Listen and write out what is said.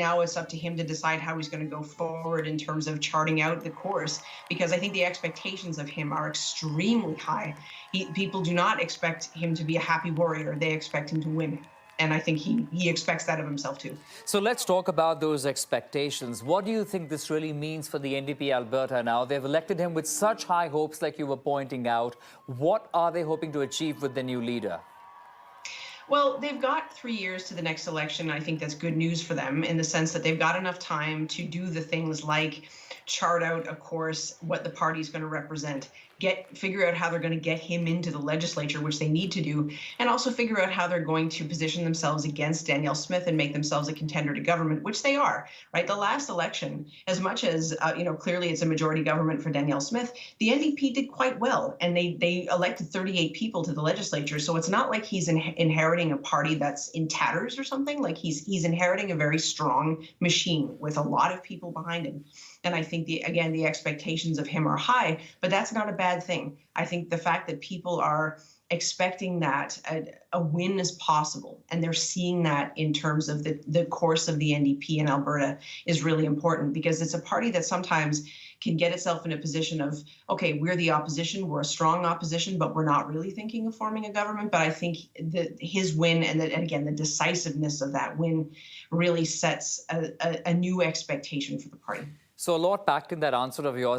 Now it's up to him to decide how he's going to go forward in terms of charting out the course, because I think the expectations of him are extremely high. People do not expect him to be a happy warrior. They expect him to win. And I think he expects that of himself, too. So let's talk about those expectations. What do you think this really means for the NDP Alberta now? They've elected him with such high hopes, like you were pointing out. What are they hoping to achieve with the new leader? Well, they've got 3 years to the next election. I think that's good news for them in the sense that they've got enough time to do the things like chart out a course, what the party's going to represent, figure out how they're going to get him into the legislature, which they need to do, and also figure out how they're going to position themselves against Danielle Smith and make themselves a contender to government, which they are, right? The last election, as much as, clearly it's a majority government for Danielle Smith, the NDP did quite well, and they elected 38 people to the legislature. So it's not like he's inheriting a party that's in tatters or something. Like he's inheriting a very strong machine with a lot of people behind him. And I think, the expectations of him are high, but that's not a bad thing. I think the fact that people are expecting that a win is possible, and they're seeing that in terms of the course of the NDP in Alberta is really important, because it's a party that sometimes can get itself in a position of, okay, we're the opposition, we're a strong opposition, but we're not really thinking of forming a government. But I think that his win and again, the decisiveness of that win really sets a new expectation for the party. So a lot packed in that answer of yours.